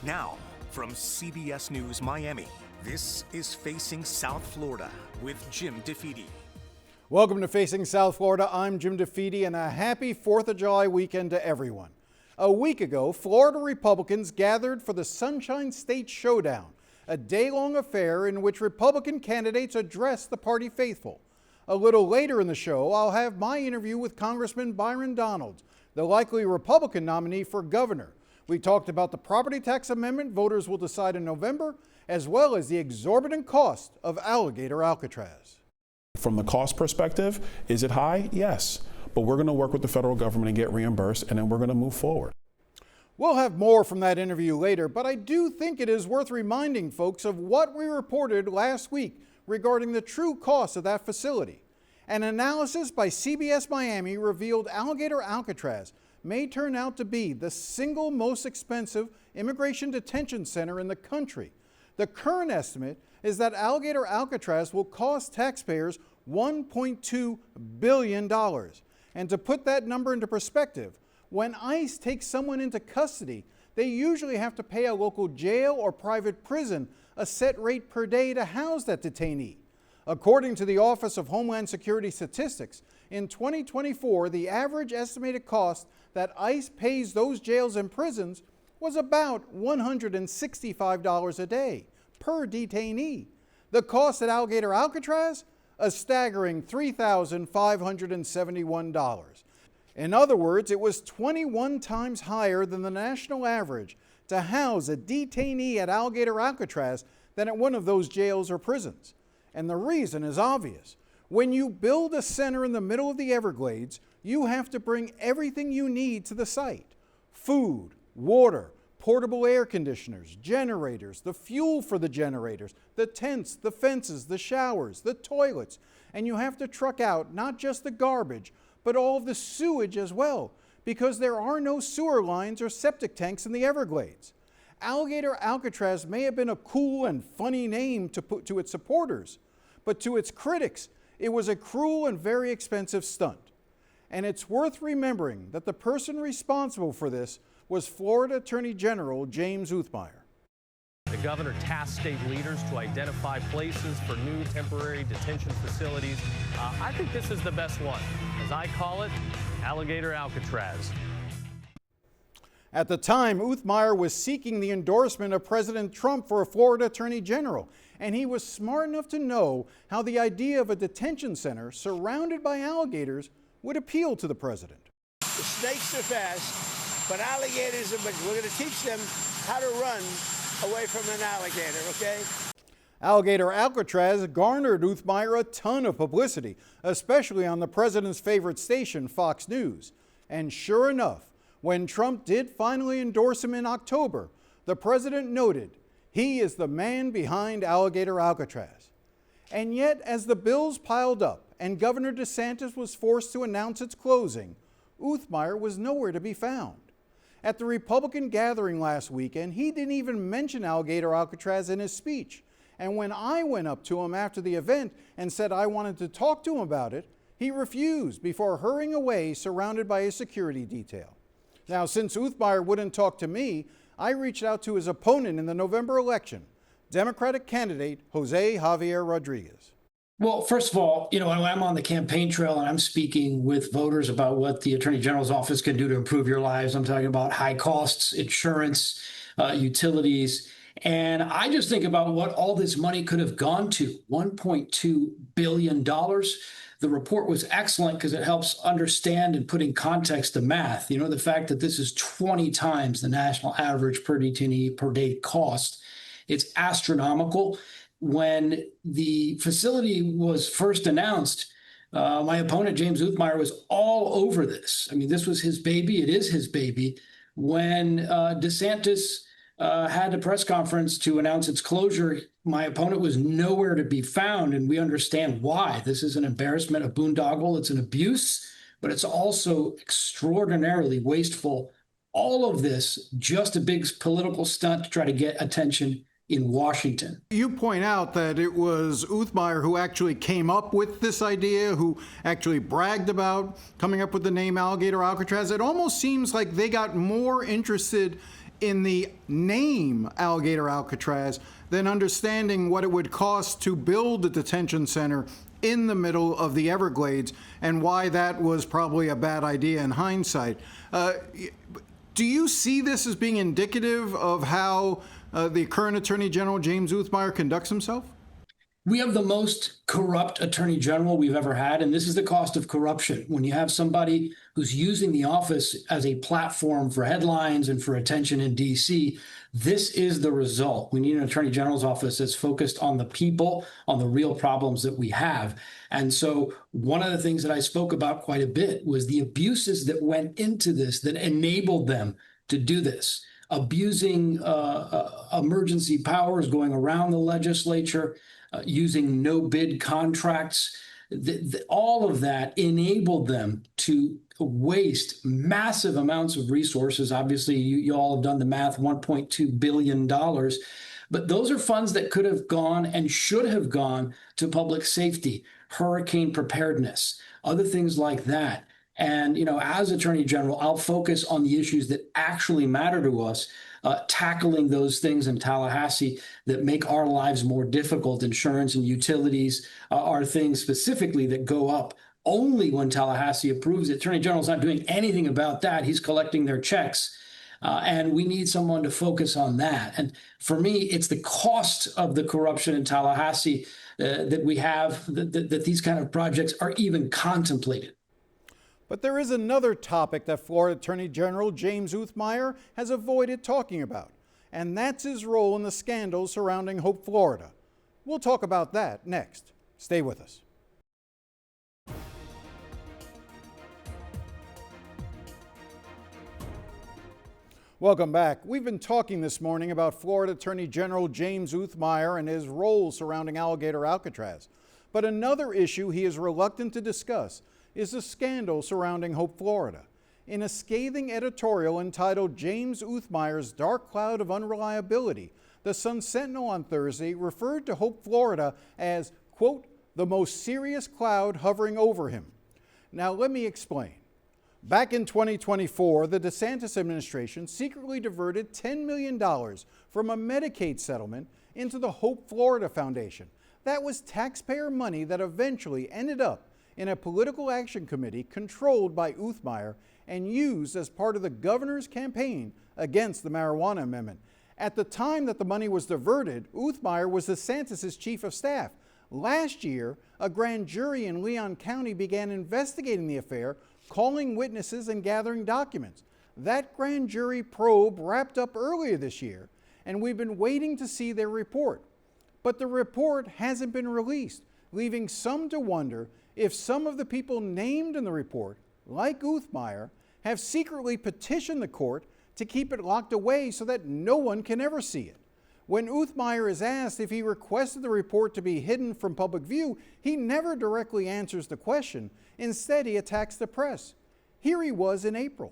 Now, from CBS News Miami, this is Facing South Florida with Jim DeFede. Welcome to Facing South Florida. I'm Jim DeFede, and a happy 4th of July weekend to everyone. A week ago, Florida Republicans gathered for the Sunshine State Showdown, a day-long affair in which Republican candidates addressed the party faithful. A little later in the show, I'll have my interview with Congressman Byron Donalds, the likely Republican nominee for governor. We talked about the property tax amendment voters will decide in November, as well as the exorbitant cost of Alligator Alcatraz. From the cost perspective, is it high? Yes. But we're going to work with the federal government and get reimbursed, and then we're going to move forward. We'll have more from that interview later, but I do think it is worth reminding folks of what we reported last week regarding the true cost of that facility. An analysis by CBS Miami revealed Alligator Alcatraz may turn out to be the single most expensive immigration detention center in the country. The current estimate is that Alligator Alcatraz will cost taxpayers $1.2 billion. And to put that number into perspective, when ICE takes someone into custody, they usually have to pay a local jail or private prison a set rate per day to house that detainee. According to the Office of Homeland Security Statistics, in 2024, the average estimated cost that ICE pays those jails and prisons was about $165 a day per detainee. The cost at Alligator Alcatraz? A staggering $3,571. In other words, it was 21 times higher than the national average to house a detainee at Alligator Alcatraz than at one of those jails or prisons. And the reason is obvious. When you build a center in the middle of the Everglades, you have to bring everything you need to the site. Food, water, portable air conditioners, generators, the fuel for the generators, the tents, the fences, the showers, the toilets. And you have to truck out not just the garbage, but all of the sewage as well, because there are no sewer lines or septic tanks in the Everglades. Alligator Alcatraz may have been a cool and funny name to put to its supporters, but to its critics, it was a cruel and very expensive stunt. And it's worth remembering that the person responsible for this was Florida Attorney General James Uthmeier. The governor tasked state leaders to identify places for new temporary detention facilities. I think this is the best one. As I call it, Alligator Alcatraz. At the time, Uthmeier was seeking the endorsement of President Trump for a Florida Attorney General, and he was smart enough to know how the idea of a detention center surrounded by alligators would appeal to the president. The snakes are fast, but alligators are big. We're going to teach them how to run away from an alligator, okay? Alligator Alcatraz garnered Uthmeier a ton of publicity, especially on the president's favorite station, Fox News. And sure enough, when Trump did finally endorse him in October, the president noted he is the man behind Alligator Alcatraz. And yet, as the bills piled up and Governor DeSantis was forced to announce its closing, Uthmeier was nowhere to be found. At the Republican gathering last weekend, he didn't even mention Alligator Alcatraz in his speech. And when I went up to him after the event and said I wanted to talk to him about it, he refused before hurrying away surrounded by a security detail. Now, since Uthmeier wouldn't talk to me, I reached out to his opponent in the November election, Democratic candidate Jose Javier Rodriguez. Well, first of all, I'm on the campaign trail and I'm speaking with voters about what the Attorney General's office can do to improve your lives. I'm talking about high costs, insurance, utilities. And I just think about what all this money could have gone to, $1.2 billion. The report was excellent because it helps understand and put in context the math. The fact that this is 20 times the national average per detainee per day cost. It's astronomical. When the facility was first announced, my opponent, James Uthmeier, was all over this. I mean, this was his baby. It is his baby. When DeSantis had a press conference to announce its closure, my opponent was nowhere to be found, and we understand why. This is an embarrassment, a boondoggle. It's an abuse, but it's also extraordinarily wasteful. All of this, just a big political stunt to try to get attention in Washington. You point out that it was Uthmeier who actually came up with this idea, who actually bragged about coming up with the name Alligator Alcatraz. It almost seems like they got more interested in the name Alligator Alcatraz than understanding what it would cost to build a detention center in the middle of the Everglades and why that was probably a bad idea in hindsight. Do you see this as being indicative of how the current Attorney General James Uthmeier conducts himself? We have the most corrupt attorney general we've ever had, and this is the cost of corruption. When you have somebody who's using the office as a platform for headlines and for attention in D.C., this is the result. We need an attorney general's office that's focused on the people, on the real problems that we have. And so one of the things that I spoke about quite a bit was the abuses that went into this that enabled them to do this. Abusing emergency powers, going around the legislature, using no-bid contracts. All of that enabled them to waste massive amounts of resources. Obviously, you all have done the math, $1.2 billion. But those are funds that could have gone and should have gone to public safety, hurricane preparedness, other things like that. And, as Attorney General, I'll focus on the issues that actually matter to us, tackling those things in Tallahassee that make our lives more difficult. Insurance and utilities are things specifically that go up only when Tallahassee approves it. Attorney General's not doing anything about that. He's collecting their checks. And we need someone to focus on that. And for me, it's the cost of the corruption in Tallahassee that we have, that these kind of projects are even contemplated. But there is another topic that Florida Attorney General James Uthmeier has avoided talking about, and that's his role in the scandals surrounding Hope Florida. We'll talk about that next. Stay with us. Welcome back. We've been talking this morning about Florida Attorney General James Uthmeier and his role surrounding Alligator Alcatraz. But another issue he is reluctant to discuss is the scandal surrounding Hope Florida. In a scathing editorial entitled James Uthmeier's Dark Cloud of Unreliability, the Sun-Sentinel on Thursday referred to Hope Florida as, quote, the most serious cloud hovering over him. Now let me explain. Back in 2024, the DeSantis administration secretly diverted $10 million from a Medicaid settlement into the Hope Florida Foundation. That was taxpayer money that eventually ended up in a political action committee controlled by Uthmeier and used as part of the governor's campaign against the marijuana amendment. At the time that the money was diverted, Uthmeier was DeSantis' chief of staff. Last year, a grand jury in Leon County began investigating the affair, calling witnesses and gathering documents. That grand jury probe wrapped up earlier this year, and we've been waiting to see their report. But the report hasn't been released, leaving some to wonder if some of the people named in the report, like Uthmeier, have secretly petitioned the court to keep it locked away so that no one can ever see it. When Uthmeier is asked if he requested the report to be hidden from public view, he never directly answers the question. Instead, he attacks the press. Here he was in April.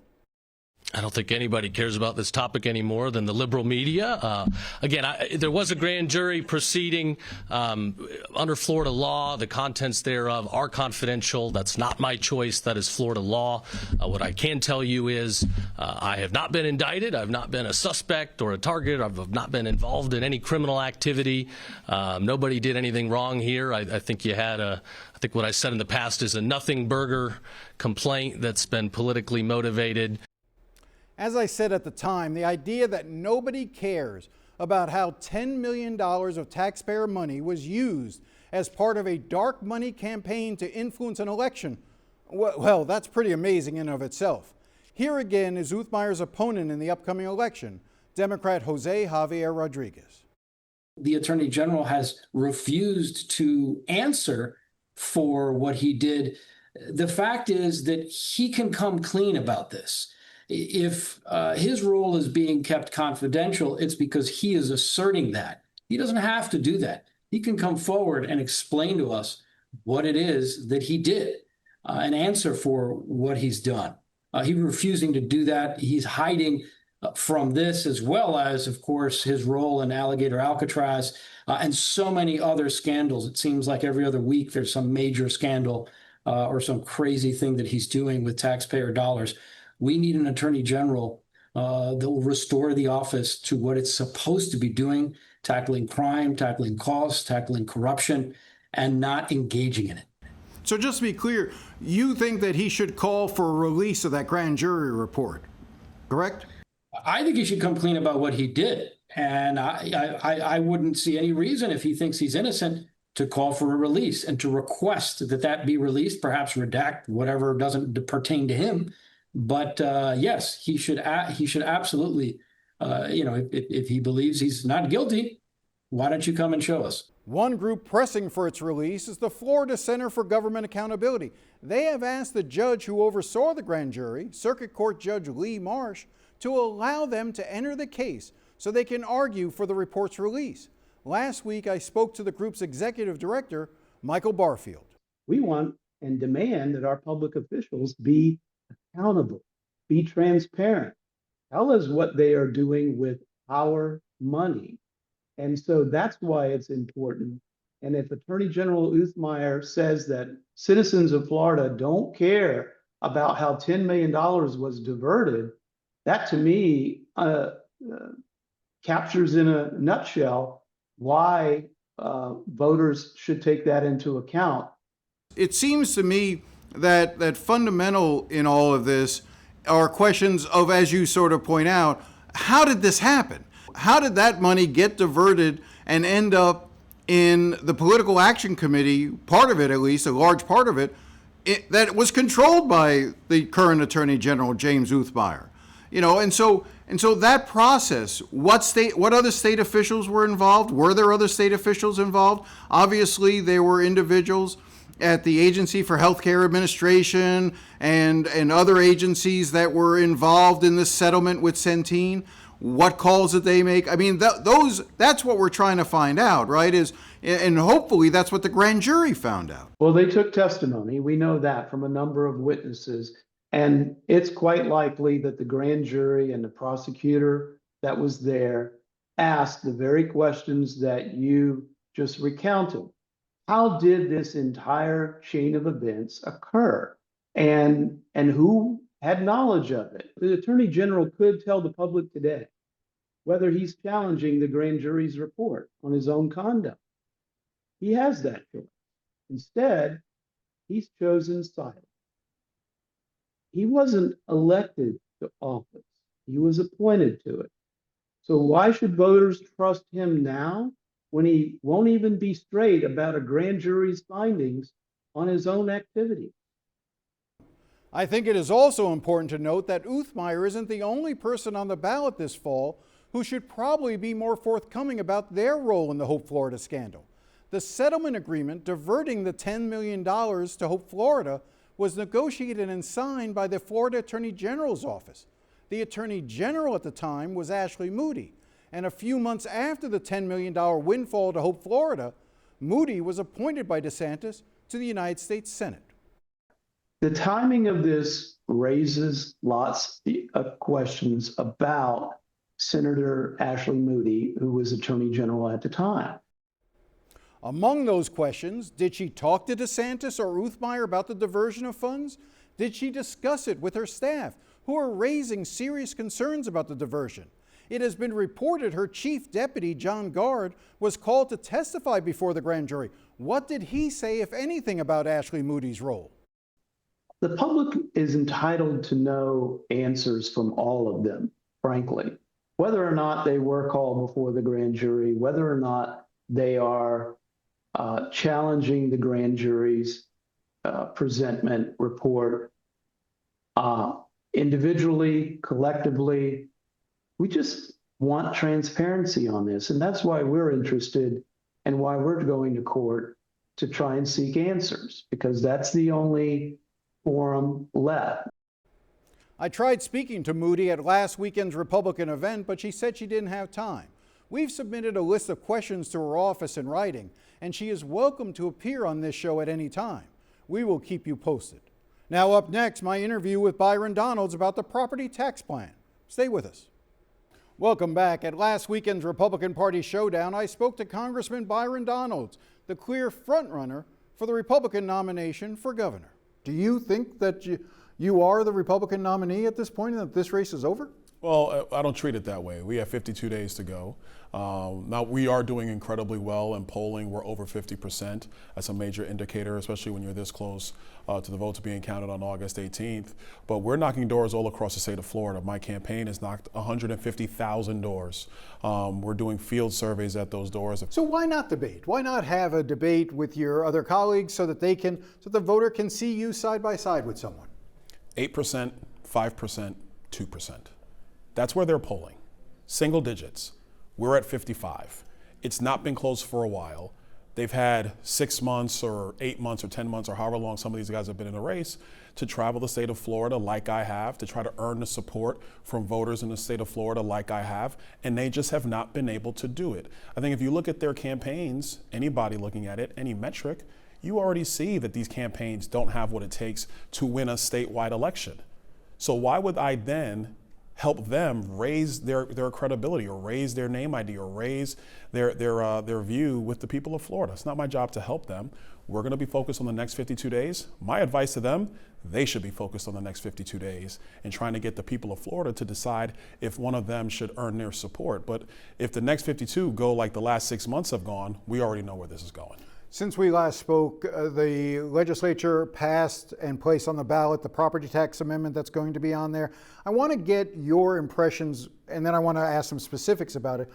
I don't think anybody cares about this topic any more than the liberal media. Again, there was a grand jury proceeding under Florida law. The contents thereof are confidential. That's not my choice. That is Florida law. What I can tell you is I have not been indicted. I've not been a suspect or a target. I've not been involved in any criminal activity. Nobody did anything wrong here. I think you had I think what I said in the past is a nothing burger complaint that's been politically motivated. As I said at the time, the idea that nobody cares about how $10 million of taxpayer money was used as part of a dark money campaign to influence an election, well, that's pretty amazing in and of itself. Here again is Uthmeier's opponent in the upcoming election, Democrat Jose Javier Rodriguez. The Attorney General has refused to answer for what he did. The fact is that he can come clean about this. If his role is being kept confidential, it's because he is asserting that. He doesn't have to do that. He can come forward and explain to us what it is that he did and answer for what he's done. He's refusing to do that. He's hiding from this, as well as, of course, his role in Alligator Alcatraz and so many other scandals. It seems like every other week there's some major scandal or some crazy thing that he's doing with taxpayer dollars. We need an attorney general that will restore the office to what it's supposed to be doing, tackling crime, tackling costs, tackling corruption, and not engaging in it. So just to be clear, you think that he should call for a release of that grand jury report, correct? I think he should come clean about what he did. And I wouldn't see any reason, if he thinks he's innocent, to call for a release and to request that that be released, perhaps redact whatever doesn't pertain to him. But yes, he should absolutely, if he believes he's not guilty, why don't you come and show us? One group pressing for its release is the Florida Center for Government Accountability. They have asked the judge who oversaw the grand jury, Circuit Court Judge Lee Marsh, to allow them to enter the case so they can argue for the report's release. Last week, I spoke to the group's executive director, Michael Barfield. We want and demand that our public officials be accountable, be transparent, tell us what they are doing with our money. And so that's why it's important. And if Attorney General Uthmeier says that citizens of Florida don't care about how $10 million was diverted, that to me captures in a nutshell why voters should take that into account. It seems to me that fundamental in all of this are questions of, as you sort of point out, how did this happen? How did that money get diverted and end up in the Political Action Committee, part of it at least, a large part of it, that was controlled by the current Attorney General James Uthmeier? And so that process, what other state officials were involved? Were there other state officials involved? Obviously, there were individuals at the Agency for Healthcare Administration and other agencies that were involved in this settlement with Centene. What calls did they make? I mean, that's what we're trying to find out, right? And hopefully that's what the grand jury found out. Well, they took testimony. We know that from a number of witnesses. And it's quite likely that the grand jury and the prosecutor that was there asked the very questions that you just recounted. How did this entire chain of events occur? And who had knowledge of it? The Attorney General could tell the public today whether he's challenging the grand jury's report on his own conduct. He has that choice. Instead, he's chosen silence. He wasn't elected to office. He was appointed to it. So why should voters trust him now when he won't even be straight about a grand jury's findings on his own activity? I think it is also important to note that Uthmeier isn't the only person on the ballot this fall who should probably be more forthcoming about their role in the Hope Florida scandal. The settlement agreement diverting the $10 million to Hope Florida was negotiated and signed by the Florida Attorney General's office. The Attorney General at the time was Ashley Moody, and a few months after the $10 million windfall to Hope Florida, Moody was appointed by DeSantis to the United States Senate. The timing of this raises lots of questions about Senator Ashley Moody, who was Attorney General at the time. Among those questions, did she talk to DeSantis or Uthmeier about the diversion of funds? Did she discuss it with her staff, who are raising serious concerns about the diversion? It has been reported her chief deputy, John Gard, was called to testify before the grand jury. What did he say, if anything, about Ashley Moody's role? The public is entitled to know answers from all of them, frankly. Whether or not they were called before the grand jury, whether or not they are challenging the grand jury's presentment report individually, collectively. We just want transparency on this. And that's why we're interested and why we're going to court to try and seek answers, because that's the only forum left. I tried speaking to Moody at last weekend's Republican event, but she said she didn't have time. We've submitted a list of questions to her office in writing, and she is welcome to appear on this show at any time. We will keep you posted. Now up next, my interview with Byron Donalds about the property tax plan. Stay with us. Welcome back. At last weekend's Republican Party showdown, I spoke to Congressman Byron Donalds, the clear frontrunner for the Republican nomination for governor. Do you think that you are the Republican nominee at this point and that this race is over? Well, I don't treat it that way. We have 52 days to go. Now, we are doing incredibly well in polling. We're over 50%. That's a major indicator, especially when you're this close to the votes being counted on August 18th. But we're knocking doors all across the state of Florida. My campaign has knocked 150,000 doors. We're doing field surveys at those doors. So why not debate? Why not have a debate with your other colleagues so that the voter can see you side by side with someone? 8%, 5%, 2%. That's where they're polling. Single digits. We're at 55. It's not been close for a while. They've had 6 months or 8 months or 10 months or however long some of these guys have been in the race to travel the state of Florida like I have, to try to earn the support from voters in the state of Florida like I have, and they just have not been able to do it. I think if you look at their campaigns, anybody looking at it, any metric, you already see that these campaigns don't have what it takes to win a statewide election. So why would I then help them raise their credibility or raise their name ID or raise their view with the people of Florida? It's not my job to help them. We're going to be focused on the next 52 days. My advice to them, they should be focused on the next 52 days and trying to get the people of Florida to decide if one of them should earn their support. But if the next 52 go like the last 6 months have gone, we already know where this is going. Since we last spoke, the legislature passed and placed on the ballot the property tax amendment that's going to be on there. I want to get your impressions, and then I want to ask some specifics about it.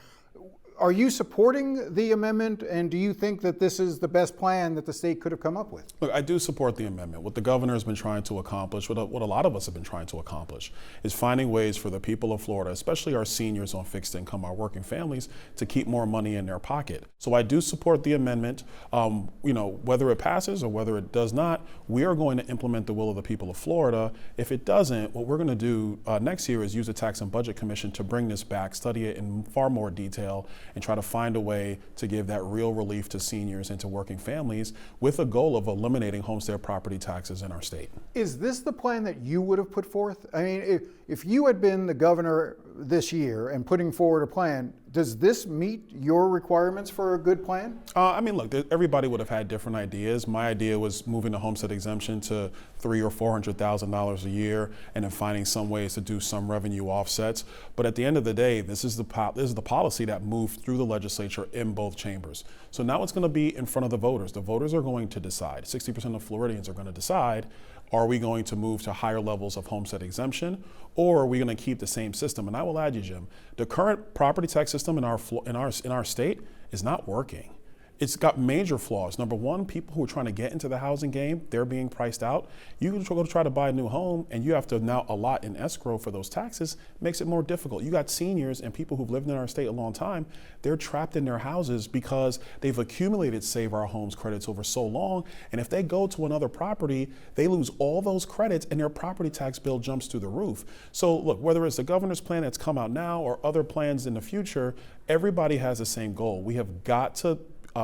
Are you supporting the amendment, and do you think that this is the best plan that the state could have come up with? Look, I do support the amendment. What the governor has been trying to accomplish, what a lot of us have been trying to accomplish, is finding ways for the people of Florida, especially our seniors on fixed income, our working families, to keep more money in their pocket. So I do support the amendment. Whether it passes or whether it does not, we are going to implement the will of the people of Florida. If it doesn't, what we're going to do next year is use the Tax and Budget Commission to bring this back, study it in far more detail, and try to find a way to give that real relief to seniors and to working families with a goal of eliminating homestead property taxes in our state. Is this the plan that you would have put forth? I mean, if you had been the governor this year and putting forward a plan, does this meet your requirements for a good plan? Look, everybody would have had different ideas. My idea was moving the homestead exemption to $300,000 or $400,000 a year, and then finding some ways to do some revenue offsets. But at the end of the day, this is the policy that moved through the legislature in both chambers. So now it's going to be in front of the voters. The voters are going to decide. 60% of Floridians are going to decide. Are we going to move to higher levels of homestead exemption, or are we going to keep the same system? And I will add you, Jim, the current property tax system in our state is not working. It's got major flaws. Number one, people who are trying to get into the housing game, they're being priced out. You go to try to buy a new home and you have to now allot in escrow for those taxes, makes it more difficult. You got seniors and people who've lived in our state a long time, they're trapped in their houses because they've accumulated Save Our Homes credits over so long. And if they go to another property, they lose all those credits and their property tax bill jumps through the roof. So look, whether it's the governor's plan that's come out now or other plans in the future, everybody has the same goal. We have got to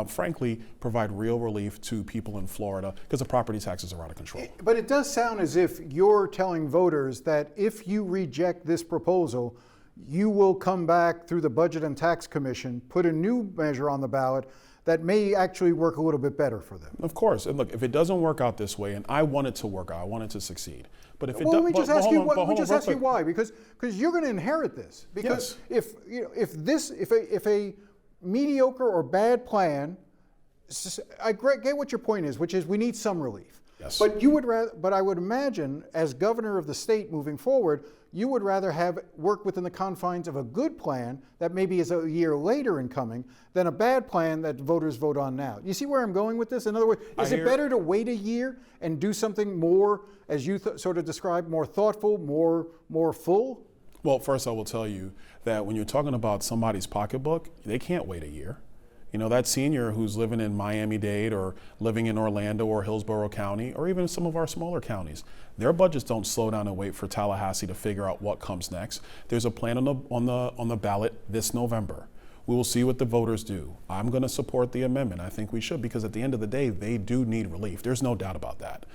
frankly, provide real relief to people in Florida because the property taxes are out of control. But it does sound as if you're telling voters that if you reject this proposal, you will come back through the Budget and Tax Commission, put a new measure on the ballot that may actually work a little bit better for them. Of course. And look, if it doesn't work out this way, and I want it to work out, I want it to succeed. But if it doesn't, let me just ask you why, because you're going to inherit this. Because yes. if a mediocre or bad plan, I get what your point is, which is we need some relief. Yes. But I would imagine, as governor of the state moving forward, you would rather have work within the confines of a good plan that maybe is a year later in coming than a bad plan that voters vote on now. You see where I'm going with this? In other words, is it better to wait a year and do something more, as you sort of described, more thoughtful, more full? Well, first I will tell you that when you're talking about somebody's pocketbook, they can't wait a year. You know, that senior who's living in Miami-Dade or living in Orlando or Hillsborough County or even some of our smaller counties, their budgets don't slow down and wait for Tallahassee to figure out what comes next. There's a plan on the ballot this November. We will see what the voters do. I'm going to support the amendment. I think we should, because at the end of the day, they do need relief. There's no doubt about that.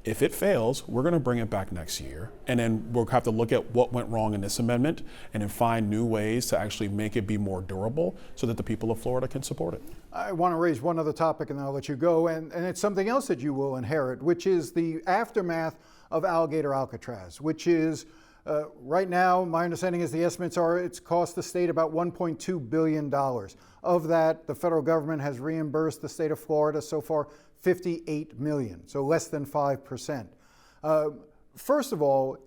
If it fails, we're going to bring it back next year, and then we'll have to look at what went wrong in this amendment and then find new ways to actually make it be more durable so that the people of Florida can support it. I want to raise one other topic and then I'll let you go, and it's something else that you will inherit, which is the aftermath of Alligator Alcatraz, which is Right now, my understanding is the estimates are it's cost the state about $1.2 billion. Of that, the federal government has reimbursed the state of Florida so far $58 million, so less than 5%. First of all,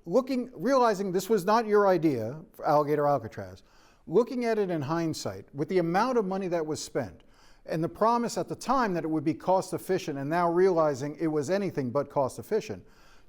realizing this was not your idea, Alligator Alcatraz, looking at it in hindsight, with the amount of money that was spent, and the promise at the time that it would be cost efficient, and now realizing it was anything but cost efficient,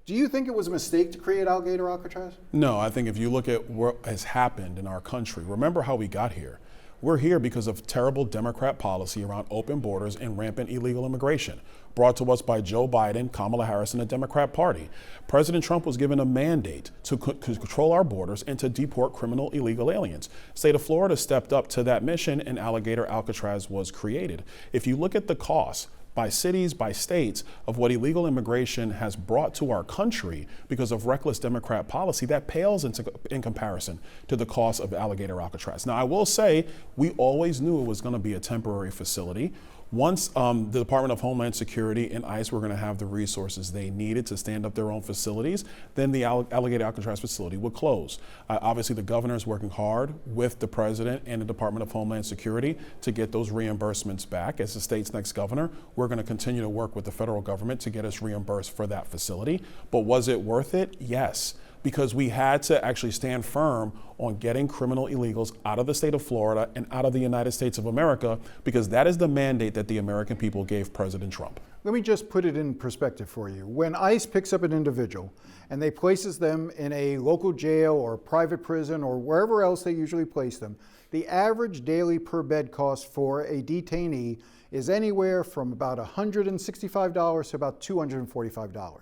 do you think it was a mistake to create Alligator Alcatraz? No, I think if you look at what has happened in our country, remember how we got here. We're here because of terrible Democrat policy around open borders and rampant illegal immigration, brought to us by Joe Biden, Kamala Harris, and the Democrat Party. President Trump was given a mandate to control our borders and to deport criminal illegal aliens. State of Florida stepped up to that mission, and Alligator Alcatraz was created. If you look at the costs, by cities, by states, of what illegal immigration has brought to our country because of reckless Democrat policy, that pales in comparison to the cost of Alligator Alcatraz. Now, I will say we always knew it was going to be a temporary facility. Once the Department of Homeland Security and ICE were going to have the resources they needed to stand up their own facilities, then the Alligator Alcatraz facility would close. Obviously, the governor is working hard with the president and the Department of Homeland Security to get those reimbursements back. As the state's next governor, we're going to continue to work with the federal government to get us reimbursed for that facility. But was it worth it? Yes, because we had to actually stand firm on getting criminal illegals out of the state of Florida and out of the United States of America, because that is the mandate that the American people gave President Trump. Let me just put it in perspective for you. When ICE picks up an individual and they places them in a local jail or private prison or wherever else they usually place them, the average daily per bed cost for a detainee is anywhere from about $165 to about $245.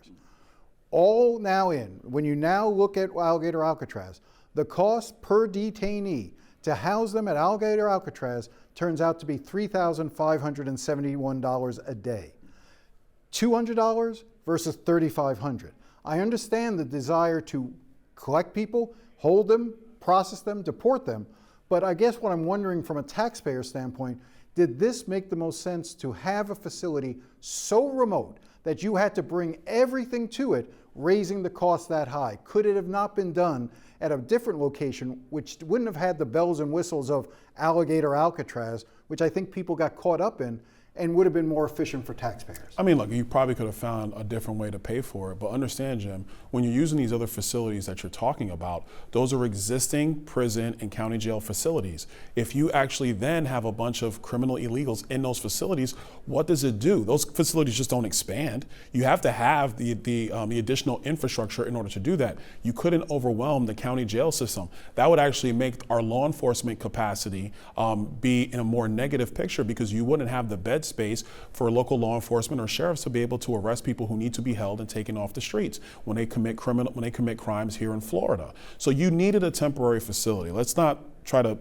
All now in, when you now look at Alligator Alcatraz, the cost per detainee to house them at Alligator Alcatraz turns out to be $3,571 a day. $200 versus $3,500. I understand the desire to collect people, hold them, process them, deport them, but I guess what I'm wondering from a taxpayer standpoint, did this make the most sense to have a facility so remote that you had to bring everything to it, raising the cost that high? Could it have not been done at a different location, which wouldn't have had the bells and whistles of Alligator Alcatraz, which I think people got caught up in, and would have been more efficient for taxpayers? I mean, look, you probably could have found a different way to pay for it, but understand, Jim, when you're using these other facilities that you're talking about, those are existing prison and county jail facilities. If you actually then have a bunch of criminal illegals in those facilities, what does it do? Those facilities just don't expand. You have to have the additional infrastructure in order to do that. You couldn't overwhelm the county jail system. That would actually make our law enforcement capacity be in a more negative picture, because you wouldn't have the bed space for local law enforcement or sheriffs to be able to arrest people who need to be held and taken off the streets when they commit crimes here in Florida. So you needed a temporary facility. Let's not try to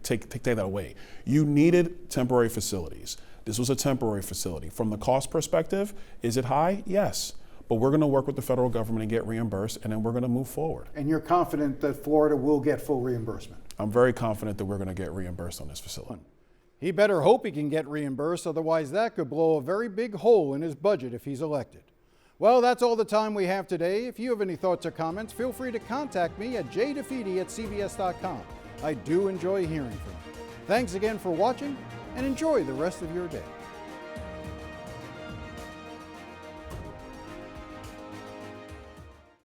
take that away. You needed temporary facilities. This was a temporary facility. From the cost perspective, is it high? Yes. But we're going to work with the federal government and get reimbursed, and then we're going to move forward. And you're confident that Florida will get full reimbursement? I'm very confident that we're going to get reimbursed on this facility. He better hope he can get reimbursed, otherwise that could blow a very big hole in his budget if he's elected. Well, that's all the time we have today. If you have any thoughts or comments, feel free to contact me at jdefede@cbs.com. I do enjoy hearing from you. Thanks again for watching, and enjoy the rest of your day.